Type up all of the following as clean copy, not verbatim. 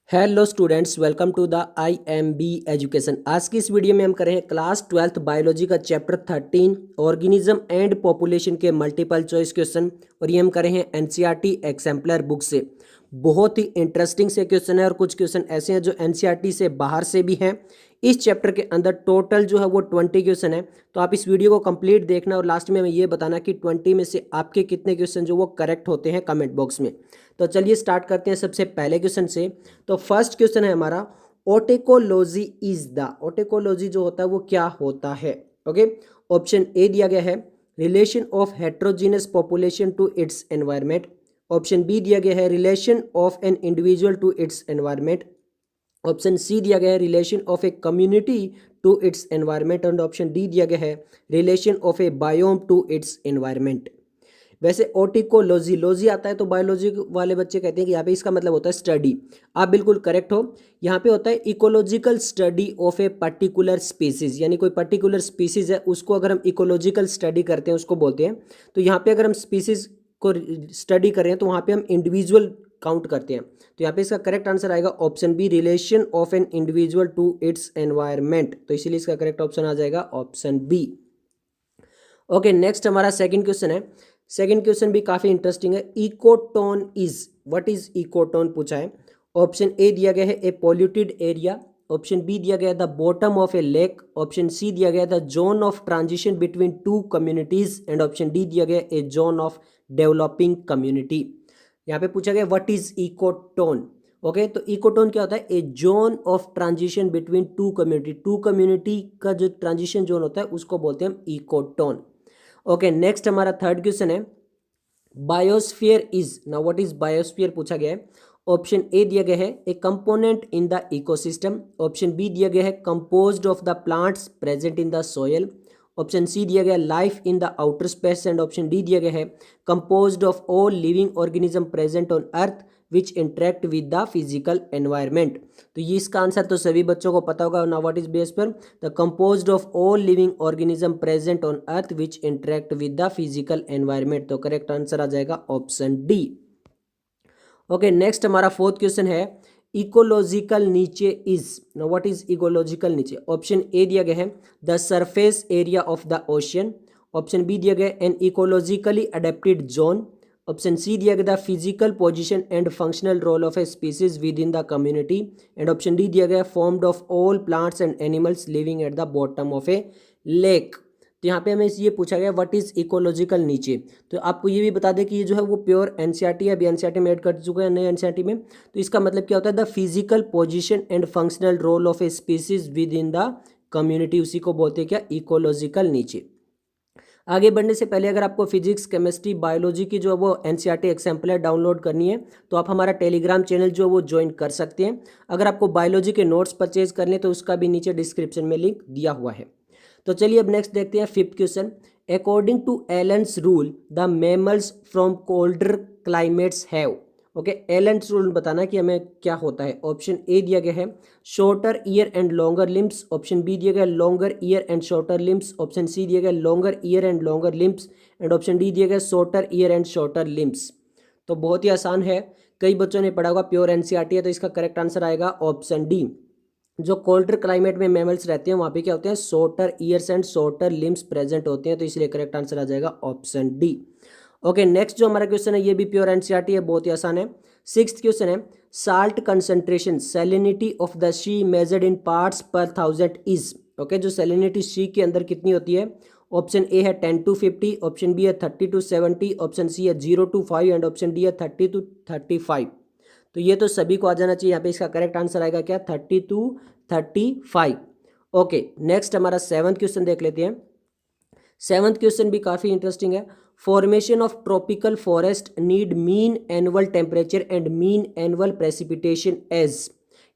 Hello students, welcome to the IMB education. आज की इस वीडियो में हम कर रहे हैं क्लास 12th बायोलॉजी का चैप्टर 13 ऑर्गेनिज्म एंड पॉपुलेशन के मल्टीपल चॉइस क्वेश्चन। और ये हम कर रहे हैं NCERT एग्जाम्पलर बुक से। बहुत ही इंटरेस्टिंग से क्वेश्चन है और कुछ क्वेश्चन ऐसे हैं जो NCERT से बाहर से भी हैं। इस चैप्टर के अंदर टोटल जो है वो 20 क्वेश्चन है। तो आप इस वीडियो को कंप्लीट देखना और लास्ट में हमें ये बताना कि 20 में से आपके कितने क्वेश्चन जो वो करेक्ट होते हैं कमेंट बॉक्स में। तो चलिए स्टार्ट करते हैं सबसे पहले क्वेश्चन से। तो फर्स्ट क्वेश्चन है हमारा, ओटेकोलॉजी इज द, ओटेकोलॉजी जो होता है वो क्या होता है। ओके, ऑप्शन ए दिया गया है relation of heterogeneous population to its environment. Option B दिया गया है relation of an individual to its environment. Option C दिया गया है relation of a community to its environment. And option D दिया गया है relation of a biome to its environment. वैसे ओटिकोलॉजी लॉजी आता है तो बायोलॉजी वाले बच्चे कहते हैं कि यहाँ पे इसका मतलब होता है स्टडी। आप बिल्कुल करेक्ट हो। यहाँ पे होता है ecological study of a particular species, यानी कोई पर्टिकुलर स्पीसीज है उसको अगर हम इकोलॉजिकल स्टडी करते हैं उसको बोलते हैं। तो यहाँ पे अगर हम स्पीसीज को स्टडी कर रहे हैं तो वहाँ पे हम इंडिविजुअल काउंट करते हैं। तो यहाँ पे इसका करेक्ट आंसर आएगा option B, relation of an individual to its environment. तो इसीलिए इसका करेक्ट ऑप्शन आ जाएगा ऑप्शन बी। ओके, नेक्स्ट हमारा सेकंड क्वेश्चन है। सेकंड क्वेश्चन भी काफी इंटरेस्टिंग है। Ecotone is, what is ecotone पूछा है। ऑप्शन ए दिया गया है a polluted area. Option B दिया गया है the bottom of a lake. Option C दिया गया है the zone of transition between two communities. And option D दिया गया है a zone of developing community. यहाँ पे पूछा गया व्हाट इज इकोटोन। ओके, तो इकोटोन क्या होता है, a zone of transition between two community. Two community का जो ट्रांजिशन जोन होता है उसको बोलते हैं हम इकोटोन। ओके, नेक्स्ट हमारा थर्ड क्वेश्चन है biosphere is, now what is biosphere पूछा गया है। ऑप्शन ए दिया गया है a component in the ecosystem. Option B दिया गया है composed of the plants present in the soil. Option C दिया गया life in the outer space. And option D दिया गया है composed of all living organism present on earth which interact with the physical environment. तो ये इसका answer तो सभी बच्चों को पता होगा। Now what is biosphere the composed of all living organism present on earth which interact with the physical environment. तो करेक्ट आंसर आ जाएगा ऑप्शन डी। ओके, नेक्स्ट हमारा फोर्थ क्वेश्चन है ecological niche is, now what is ecological niche. Option A दिया गया है the surface area of the ocean. Option B दिया गया an ecologically adapted zone. Option C दिया गया the physical position and functional role of a species within the community. And option D दिया गया formed of all plants and animals living at the bottom of a lake. तो यहाँ पे हमें ये पूछा गया व्हाट इज इकोलॉजिकल नीचे। तो आपको ये भी बता दें कि ये जो है वो प्योर NCERT है, अभी NCERT में ऐड कर चुका है नए NCERT में। तो इसका मतलब क्या होता है, the physical position and functional role of a species within the community, उसी को बोलते हैं क्या, इकोलॉजिकल नीचे। आगे बढ़ने से पहले अगर आपको फिजिक्स केमिस्ट्री बायोलॉजी की जो है वो NCERT एग्जाम्पलर डाउनलोड करनी है तो आप हमारा टेलीग्राम चैनल जो है वो ज्वाइन कर सकते हैं। अगर आपको बायोलॉजी के नोट्स परचेज करने तो उसका भी नीचे डिस्क्रिप्शन में लिंक दिया हुआ है। तो चलिए अब नेक्स्ट देखते हैं fifth question. According to Allen's rule the mammals from colder climates have. Okay, Allen's rule बताना कि हमें क्या होता है। ऑप्शन ए दिया गया है shorter ear and longer limbs. Option B दिया गया longer ear and shorter limbs. Option C दिया गया longer ear and longer limbs. And option D दिया गया shorter ear and shorter limbs. तो बहुत ही आसान है, कई बच्चों ने पढ़ा होगा, प्योर NCERT है। तो इसका करेक्ट आंसर आएगा ऑप्शन डी। जो कोल्डर क्लाइमेट में मैमल्स रहते हैं वहाँ पे क्या होते हैं, shorter years and shorter limbs present होते हैं। तो इसलिए करेक्ट आंसर आ जाएगा ऑप्शन डी। ओके, नेक्स्ट जो हमारा क्वेश्चन है ये भी प्योर NCERT है, बहुत ही आसान है। सिक्स्थ क्वेश्चन है salt concentration salinity of the sea measured in parts per 1000 is. Okay, जो सैलिनिटी सी के अंदर कितनी होती है। ऑप्शन ए है 10 to 50। ऑप्शन बी है 30 to 70। ऑप्शन सी है 0 to 5। एंड ऑप्शन डी है 30 to 35। तो ये तो सभी को आ जाना चाहिए। यहाँ पे इसका करेक्ट आंसर आएगा क्या, 30 to 35। ओके, नेक्स्ट हमारा सेवंथ क्वेश्चन देख लेते हैं। सेवंथ क्वेश्चन भी काफ़ी इंटरेस्टिंग है। Formation of tropical forest need mean annual temperature and mean annual precipitation as.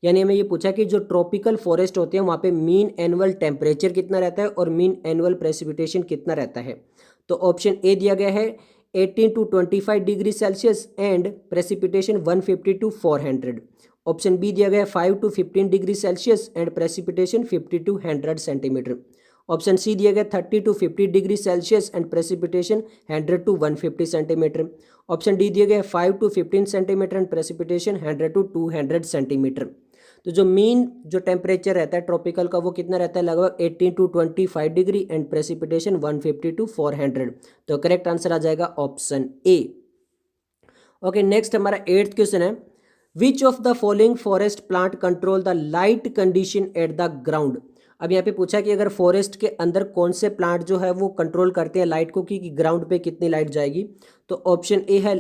यानी हमें ये पूछा कि जो ट्रॉपिकल फॉरेस्ट होते हैं वहाँ पे मीन एनुअल टेम्परेचर कितना रहता है और मीन एनुअल प्रेसिपिटेशन कितना रहता है। तो ऑप्शन ए दिया गया है 18 to 25 degree Celsius and precipitation 150 to 400। Option B दिया गया 5 to 15 degree Celsius and precipitation 50 to 100 centimetre. Option C दिया गया 30 to 50 degree Celsius and precipitation 100 to 150 centimetre. Option D दिया गया 5 to 15 centimetre and precipitation 100 to 200 centimetre. तो जो mean जो temperature रहता है ट्रॉपिकल का वो कितना रहता है, लगभग 18 to 25 degree and precipitation 150 to 400। तो करेक्ट आंसर आ जाएगा ऑप्शन ए। ओके, नेक्स्ट हमारा 8th क्वेश्चन है, which of the following forest plant control the light condition at the ground. अब यहाँ पे पूछा कि अगर फॉरेस्ट के अंदर कौन से प्लांट जो है वो कंट्रोल करते हैं लाइट को कि ग्राउंड पे कितनी लाइट जाएगी। तो ऑप्शन ए है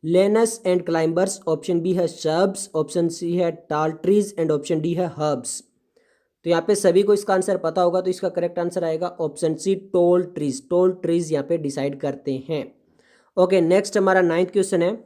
लेनस एंड क्लाइंबर्स, ऑप्शन बी है शर्ब्स, ऑप्शन सी है टाल ट्रीज एंड ऑप्शन डी है हर्ब्स। तो यहाँ पे सभी को इसका आंसर पता होगा, तो इसका करेक्ट आंसर आएगा option C tall trees. Tall trees यहाँ पे डिसाइड करते हैं। ओके, नेक्स्ट हमारा 9th क्वेश्चन है,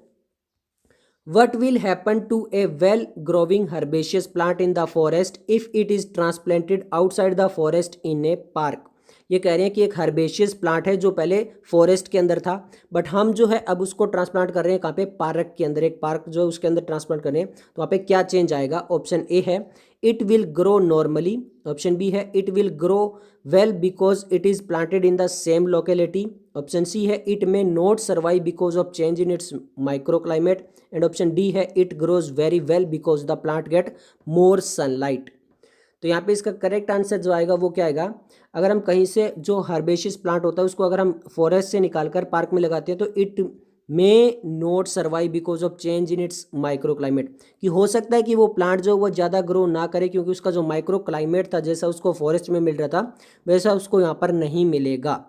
What will happen to a well-growing herbaceous plant in the forest if it is transplanted outside the forest in a park? ये कह रहे हैं कि एक हर्बेशियस प्लांट है जो पहले फॉरेस्ट के अंदर था, बट हम जो है अब उसको ट्रांसप्लांट कर रहे हैं कहाँ पे, पार्क के अंदर। एक पार्क जो उसके अंदर ट्रांसप्लांट कर रहे हैं, तो वहाँ पे क्या चेंज आएगा। ऑप्शन ए है it will grow normally, option B है it will grow well because it is planted in the same locality, option C है it may not survive because of change in its micro climate and option D है it grows very well because the plant get more sunlight. तो यहाँ पे इसका correct answer जो आएगा वो क्या आएगा, अगर हम कहीं से जो हर्बेशियस प्लांट होता है उसको अगर हम फॉरेस्ट से निकालकर पार्क में लगाते हैं तो it may not survive because of change in its micro climate, कि हो सकता है कि वो प्लांट जो वो ज़्यादा ग्रो ना करे क्योंकि उसका जो माइक्रो क्लाइमेट था जैसा उसको फॉरेस्ट में मिल रहा था वैसा उसको यहाँ पर नहीं मिलेगा।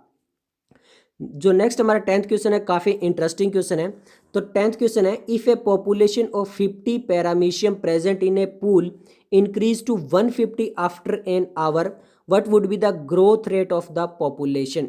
जो नेक्स्ट हमारा 10th क्वेश्चन है, काफ़ी इंटरेस्टिंग क्वेश्चन है। तो 10th क्वेश्चन है, if a population of 50 paramecium present in a pool increase to 150 after an hour, what would be the growth rate of the population.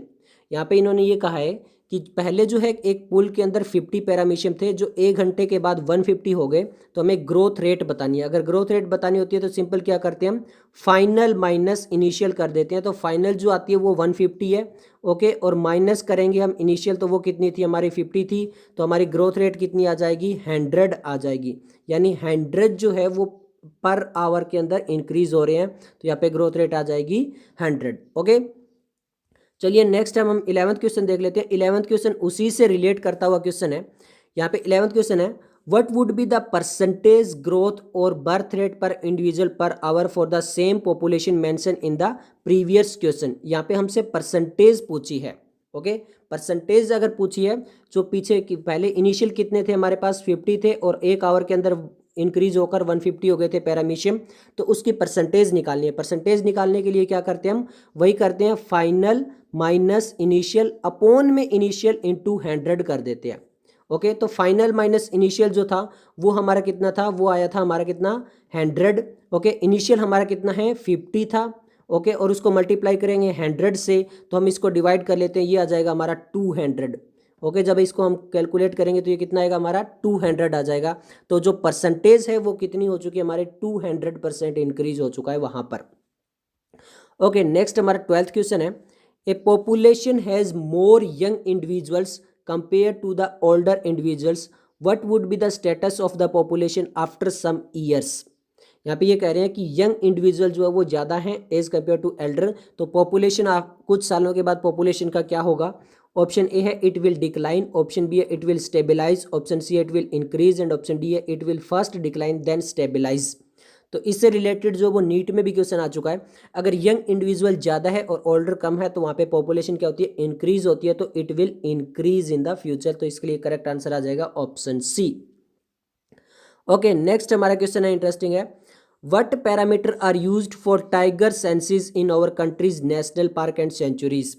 यहाँ पे इन्होंने ये कहा है कि पहले जो है एक पूल के अंदर 50 पैरामीशियम थे जो 1 घंटे के बाद 150 हो गए, तो हमें ग्रोथ रेट बतानी है। अगर ग्रोथ रेट बतानी होती है तो सिंपल क्या करते हैं, हम फाइनल माइनस इनिशियल कर देते हैं। तो फाइनल जो आती है वो 150 है, ओके, और माइनस करेंगे हम इनिशियल, तो वो कितनी थी हमारी 50 थी, तो हमारी ग्रोथ रेट कितनी आ जाएगी, 100 आ जाएगी। यानी 100 जो है वो पर आवर के अंदर इंक्रीज हो रहे हैं, तो यहाँ पे ग्रोथ रेट आ जाएगी 100। ओके, चलिए नेक्स्ट हम 11th क्वेश्चन देख लेते हैं। 11th क्वेश्चन उसी से रिलेट करता हुआ क्वेश्चन है। यहाँ पे 11th क्वेश्चन है, what would be the percentage growth और बर्थ रेट पर individual per hour for the same population mention in the previous question. यहाँ पे हमसे परसेंटेज पूछी है। ओके, परसेंटेज अगर पूछी है जो पीछे की पहले इनिशियल कितने थे हमारे पास 50 थे और 1 आवर के अंदर इंक्रीज होकर 150 हो गए थे पैरामीशियम, तो उसकी परसेंटेज निकालनी है। परसेंटेज निकालने के लिए क्या करते हैं हम, वही करते हैं फाइनल माइनस इनिशियल अपॉन में इनिशियल इंटू 100 कर देते हैं। ओके, तो फाइनल माइनस इनिशियल जो था वो हमारा कितना था, वो आया था हमारा कितना 100। ओके, इनिशियल हमारा कितना है 50 था। ओके, और उसको मल्टीप्लाई करेंगे 100 से, तो हम इसको डिवाइड कर लेते हैं, ये आ जाएगा हमारा 200। ओके, जब इसको हम कैलकुलेट करेंगे तो ये कितना आएगा हमारा 200 आ जाएगा। तो जो परसेंटेज है वो कितनी हो चुकी है हमारे 200% इंक्रीज हो चुका है वहाँ पर। ओके, नेक्स्ट हमारा 12th क्वेश्चन है, a population has more young individuals compare to the older individuals, what would be the status of the population after some years. यहाँ पे ये कह रहे हैं कि यंग इंडिविजुअल जो है वो ज़्यादा हैं एज कम्पेयर टू एल्डर, तो पॉपुलेशन कुछ सालों के बाद पॉपुलेशन का क्या होगा। ऑप्शन ए है it will decline, option B है it will stabilise, option C है it will increase and option D है it will first decline then stabilise. तो इससे रिलेटेड जो वो नीट में भी क्वेश्चन आ चुका है, अगर यंग इंडिविजुअल ज़्यादा है और ओल्डर कम है तो वहाँ पे पॉपुलेशन क्या होती है, इंक्रीज होती है, तो it will increase in the future. तो इसके लिए करेक्ट आंसर आ जाएगा ऑप्शन सी। ओके, नेक्स्ट हमारा क्वेश्चन है इंटरेस्टिंग है, what parameter are used for tiger census in our countries national park and sanctuaries.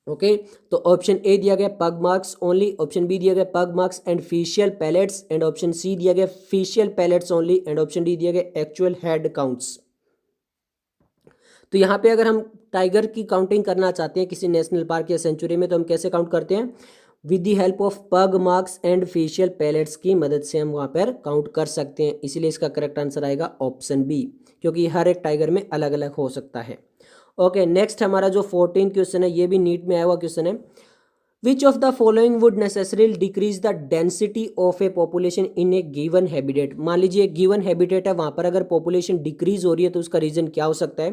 Okay, तो ऑप्शन ए दिया गया pug marks only, option B दिया गया pug marks and facial pellets and option C दिया गया facial pellets only and option D दिया गया actual head counts. तो यहाँ पे अगर हम टाइगर की काउंटिंग करना चाहते हैं किसी नेशनल पार्क या सेंचुरी में, तो हम कैसे काउंट करते हैं, with the help of pug marks and facial pellets की मदद से हम वहाँ पर काउंट कर सकते हैं। इसीलिए इसका करेक्ट आंसर आएगा ऑप्शन बी, क्योंकि हर एक टाइगर में अलग अलग हो सकता है। ओके, नेक्स्ट हमारा जो 14 क्वेश्चन है ये भी नीट में आया हुआ क्वेश्चन है, which of the following would necessary decrease the density of A population in A given habitat. मान लीजिए गिवन हैबिटेट है, वहाँ पर अगर पॉपुलेशन डिक्रीज हो रही है तो उसका रीजन क्या हो सकता है।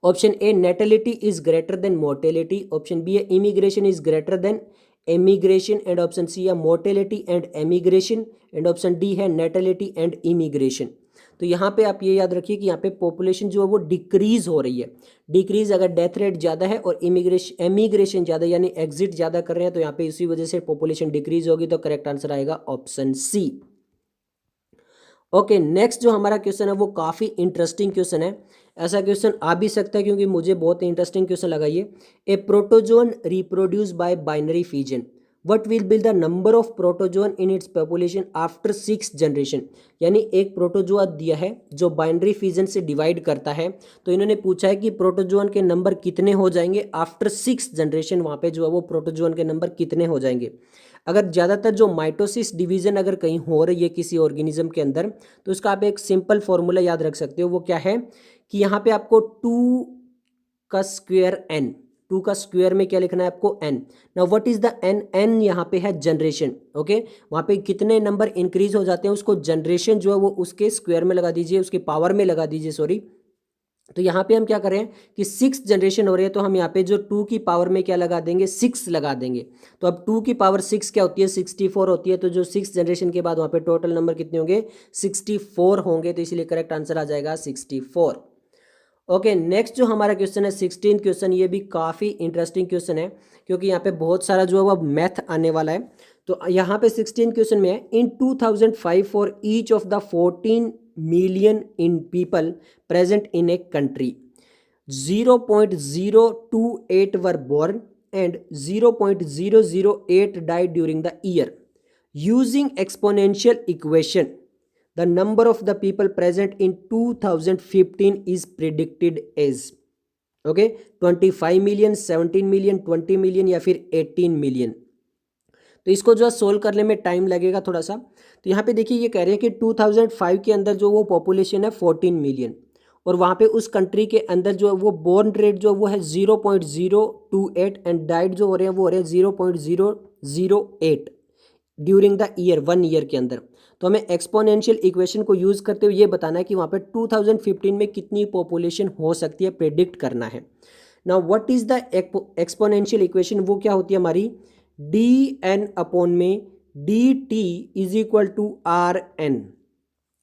Option A natality is greater than mortality, option B है immigration is greater than emigration, and option C है mortality and emigration, and option D है नेटेलिटी एंड इमिग्रेशन। तो यहाँ पे आप ये याद रखिए कि यहाँ पे पॉपुलेशन जो है वो डिक्रीज हो रही है। डिक्रीज अगर डेथ रेट ज़्यादा है और एमिग्रेशन ज़्यादा यानी एग्जिट ज़्यादा कर रहे हैं तो यहाँ पे इसी वजह से पॉपुलेशन डिक्रीज होगी। तो करेक्ट आंसर आएगा ऑप्शन सी। ओके, नेक्स्ट जो हमारा क्वेश्चन है वो काफ़ी इंटरेस्टिंग क्वेश्चन है। ऐसा क्वेश्चन आ भी सकता है क्योंकि मुझे बहुत इंटरेस्टिंग क्वेश्चन लगा ये। A protozoan reproduce by binary fission, what will be the number of protozoan in its population after 6 generation. यानी एक प्रोटोजोआ दिया है जो बाइनरी फिजन से डिवाइड करता है, तो इन्होंने पूछा है कि प्रोटोजोन के नंबर कितने हो जाएंगे आफ्टर 6 जनरेशन, वहाँ पे जो है वो प्रोटोजोन के नंबर कितने हो जाएंगे। अगर ज़्यादातर जो माइटोसिस डिवीज़न अगर कहीं हो रही है किसी ऑर्गेनिज्म के अंदर, तो उसका आप एक सिंपल फॉर्मूला याद रख सकते हो। वो क्या है कि यहाँ पे आपको 2 का स्क्वायर n, 2 का स्क्वायर में क्या लिखना है आपको n। Now what is the n, n यहाँ पे है जनरेशन। ओके, वहाँ पे कितने नंबर इंक्रीज हो जाते हैं उसको जनरेशन जो है वो उसके स्क्वायर में लगा दीजिए, उसके पावर में लगा दीजिए, सॉरी। तो यहाँ पे हम क्या करें कि 6 जनरेशन हो रही है, तो हम यहाँ पे जो 2 की पावर में क्या लगा देंगे, 6 लगा देंगे। तो अब 2 की पावर 6 क्या होती है, 64 होती है। तो जो 6 जनरेशन के बाद वहाँ पे टोटल नंबर कितने होंगे, 64 होंगे। तो इसलिए करेक्ट आंसर आ जाएगा 64। ओके, नेक्स्ट जो हमारा क्वेश्चन है 16 क्वेश्चन, ये भी काफ़ी इंटरेस्टिंग क्वेश्चन है क्योंकि यहाँ पे बहुत सारा जो है वो मैथ आने वाला है। तो यहाँ पे 16 क्वेश्चन में है, इन 2005 for each of the 14 million in people present in a country, 0.028 were born and 0.008 died during the year. Using exponential equation, the number of the people present in 2015 is predicted as, okay, 25 million, 17 million, 20 million या फिर 18 million। तो इसको जो है solve करने में time लगेगा थोड़ा सा। तो यहाँ पे देखिए ये कह रहे हैं कि 2005 के अंदर जो वो पॉपुलेशन है 14 मिलियन, और वहाँ पे उस कंट्री के अंदर जो है वो बोर्न रेट जो वो है 0.028 एंड डाइड जो हो रहे हैं वो हो रहे हैं 0.008 ड्यूरिंग द ईयर, 1 ईयर के अंदर। तो हमें एक्सपोनेंशियल इक्वेशन को यूज़ करते हुए ये बताना है कि वहाँ पे 2015 में कितनी पॉपुलेशन हो सकती है, प्रेडिक्ट करना है। Now what is the exponential equation, वो क्या होती है हमारी डी एन अपॉन में D T is equal to R N.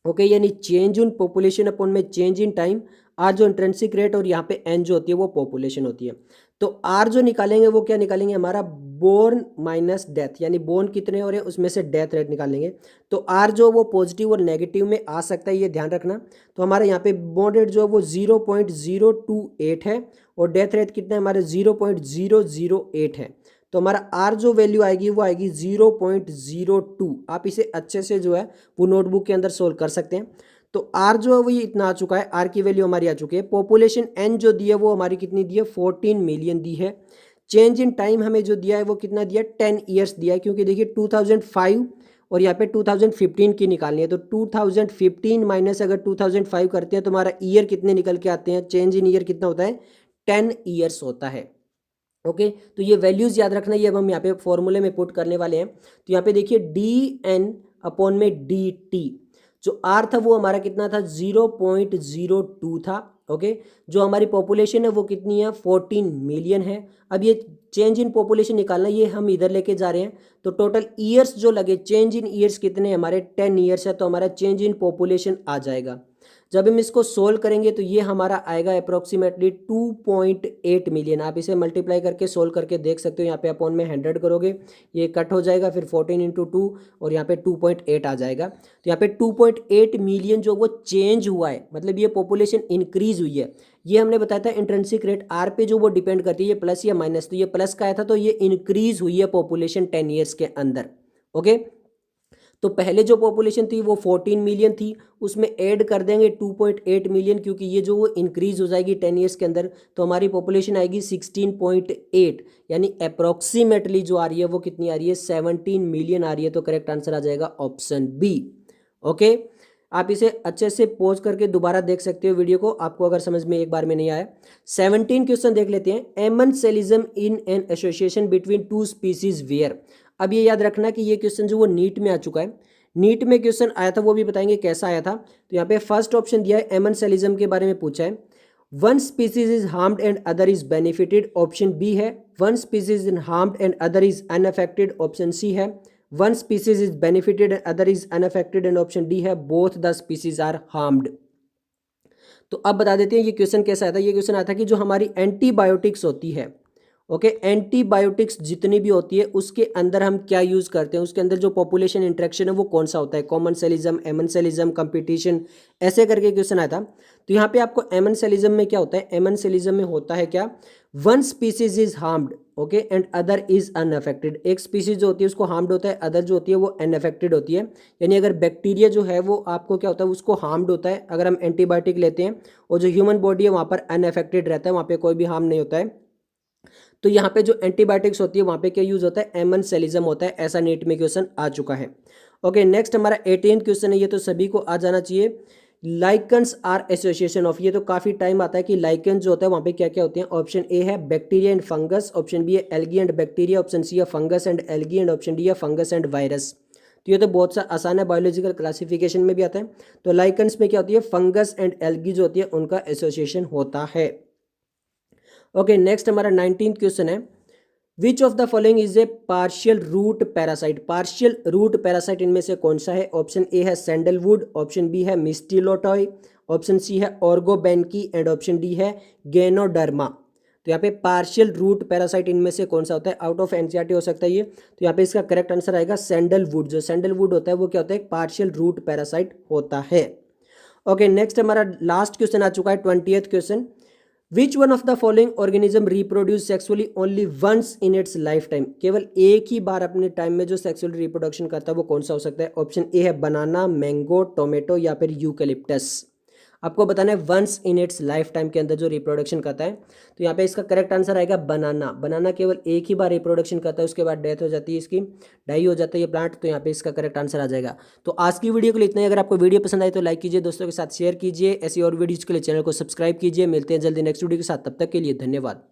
Okay, यानी चेंज इन पॉपुलेशन अपॉन में चेंज इन टाइम, आर जो इंट्रिंसिक रेट और यहाँ पे एन जो होती है वो पॉपुलेशन होती है। तो आर जो निकालेंगे वो क्या निकालेंगे, हमारा बोर्न माइनस डेथ, यानी बोर्न कितने हो रहे हैं उसमें से डेथ रेट निकालेंगे। तो आर जो वो पॉजिटिव और नेगेटिव में आ सकता है, ये ध्यान रखना। तो हमारे यहाँ पे बोर्न रेट जो है वो 0.028 है और डेथ रेट कितना है हमारे 0.008 है। तो हमारा आर जो वैल्यू आएगी वो आएगी 0.02। आप इसे अच्छे से जो है वो नोटबुक के अंदर सोल्व कर सकते हैं। तो आर जो है वो ये इतना आ चुका है, आर की वैल्यू हमारी आ चुकी है। पॉपुलेशन एन जो दी है वो हमारी कितनी दी है, 14 मिलियन दी है। चेंज इन टाइम हमें जो दिया है वो कितना दिया, 10 ईयर्स दिया है, क्योंकि देखिए 2005 और यहाँ पे 2015 की निकालनी है। तो 2015 माइनस अगर 2005 करते हैं तो हमारा ईयर कितने निकल के आते हैं, चेंज इन ईयर कितना होता है, 10 ईयर्स होता है। ओके, तो ये वैल्यूज याद रखना, ये अब हम यहाँ पे फॉर्मूले में पुट करने वाले हैं। तो यहाँ पे देखिए डी एन अपॉन में डी टी, जो आर था वो हमारा कितना था, 0.02 था। ओके, जो हमारी पॉपुलेशन है वो कितनी है, 14 मिलियन है। अब ये चेंज इन पॉपुलेशन निकालना, ये हम इधर लेके जा रहे हैं। तो टोटल ईयर्स जो लगे, चेंज इन ईयर्स कितने हमारे, 10 ईयर्स है। तो हमारा चेंज इन पॉपुलेशन आ जाएगा। जब हम इसको सोल्व करेंगे तो ये हमारा आएगा अप्रोक्सीमेटली 2.8 मिलियन। आप इसे मल्टीप्लाई करके सोल्व करके देख सकते हो। यहाँ पे अपॉन में 100 करोगे, ये कट हो जाएगा, फिर 14 इंटू 2 और यहाँ पे 2.8 आ जाएगा। तो यहाँ पे 2.8 मिलियन जो वो चेंज हुआ है, मतलब ये पॉपुलेशन इंक्रीज हुई है। ये हमने बताया था इंट्रिंसिक रेट आर पे जो वो डिपेंड करती है, ये प्लस या माइनस। तो ये प्लस का आया था, तो ये इंक्रीज हुई है पॉपुलेशन 10 ईयर्स के अंदर। ओके, तो पहले जो पॉपुलेशन थी वो 14 मिलियन थी, उसमें ऐड कर देंगे 2.8 मिलियन, क्योंकि ये जो वो इंक्रीज हो जाएगी 10 ईयर्स के अंदर। तो हमारी पॉपुलेशन आएगी 16.8, यानी अप्रॉक्सीमेटली जो आ रही है वो कितनी आ रही है, 17 मिलियन आ रही है। तो करेक्ट आंसर आ जाएगा ऑप्शन बी। ओके, आप इसे अच्छे से पॉज करके दोबारा देख सकते हो वीडियो को, आपको अगर समझ में एक बार में नहीं आया। 17 क्वेश्चन देख लेते हैं। Amensalism in an association between two species where. अब ये याद रखना कि ये क्वेश्चन जो वो नीट में आ चुका है। नीट में क्वेश्चन आया था, वो भी बताएंगे कैसा आया था। तो यहाँ पे फर्स्ट ऑप्शन दिया है, एमेंसेलिज्म के बारे में पूछा है। One species is harmed and other is benefited, option B है one species is harmed and other is unaffected, option C है one species is benefited and other is unaffected, and option D है both the species are harmed. तो अब बता देते हैं ये question कैसा आया था। ये क्वेश्चन आया था कि जो हमारी एंटीबायोटिक्स होती है, ओके, एंटीबायोटिक्स जितनी भी होती है उसके अंदर हम क्या यूज़ करते हैं, उसके अंदर जो पॉपुलेशन इंटरेक्शन है वो कौन सा होता है, कॉमन सेलिज्म, एमेंसेलिज्म, कंपटीशन, ऐसे करके क्वेश्चन आया था। तो यहाँ पे आपको एमेंसेलिज्म में क्या होता है, एमेंसेलिज्म में होता है क्या, one species is harmed, okay, and other is unaffected. एक स्पीसीज जो होती है उसको हार्म्ड होता है, अदर जो होती है वो अनअफेक्टेड होती है। यानी अगर बैक्टीरिया जो है वो आपको क्या होता है, उसको हार्म्ड होता है अगर हम एंटीबायोटिक लेते हैं, और जो ह्यूमन बॉडी है वहाँ पर अनअफेक्टेड रहता है, वहाँ पे कोई भी हार्म नहीं होता है। तो यहाँ पे जो एंटीबायोटिक्स होती है वहाँ पे क्या यूज होता है, एमेंसेलिज्म होता है, ऐसा नीट में क्वेश्चन आ चुका है। ओके, नेक्स्ट हमारा 18th क्वेश्चन है, ये तो सभी को आ जाना चाहिए। लाइकन्स आर एसोसिएशन ऑफ, ये तो काफी टाइम आता है कि लाइकन जो होता है वहाँ पे क्या क्या होते हैं। ऑप्शन ए है bacteria and fungus, option B है algae and bacteria, option C है fungus and algae, and option D है फंगस एंड वायरस। तो ये तो बहुत सा आसान है, बायोलॉजिकल क्लासिफिकेशन में भी आता है। तो लाइकन्स में क्या होती है, फंगस एंड एल्गी जो होती है उनका एसोसिएशन होता है। ओके, नेक्स्ट हमारा 19th क्वेश्चन है, which of the following is a partial root parasite. Partial root parasite इनमें से कौन सा है। ऑप्शन ए है सैंडलवुड, ऑप्शन बी है मिस्टिलोटॉय, ऑप्शन सी है ऑर्गोबेनकी, एंड ऑप्शन डी है गैनोडर्मा। तो यहाँ पे पार्शियल रूट पैरासाइट इनमें से कौन सा होता है, आउट ऑफ एनसीईआरटी हो सकता है ये। तो यहाँ पे इसका करेक्ट आंसर आएगा सैंडलवुड। जो सैंडलवुड होता है वो क्या होता है, पार्शियल रूट पैरासाइट होता है। ओके, नेक्स्ट हमारा लास्ट क्वेश्चन आ चुका है, 20th question, which one of the following organism reproduce sexually only once in its lifetime. केवल एक ही बार अपने टाइम में जो सेक्सुअल रिप्रोडक्शन करता है वो कौन सा हो सकता है। ऑप्शन ए है बनाना, मैंगो, टोमेटो या फिर यूकेलिप्टस। आपको बताना है once in its lifetime के अंदर जो रिप्रोडक्शन करता है। तो यहाँ पे इसका करेक्ट आंसर आएगा बनाना। बनाना केवल एक ही बार रिप्रोडक्शन करता है, उसके बाद डेथ हो जाती है, इसकी डाई हो जाता है ये प्लांट। तो यहाँ पे इसका करेक्ट आंसर आ जाएगा। तो आज की वीडियो के लिए इतना ही। अगर आपको वीडियो पसंद आई तो लाइक कीजिए, दोस्तों के साथ शेयर कीजिए। ऐसी और वीडियोज़ के लिए चैनल को सब्सक्राइब कीजिए। मिलते हैं जल्दी नेक्स्ट वीडियो के साथ, तब तक के लिए धन्यवाद।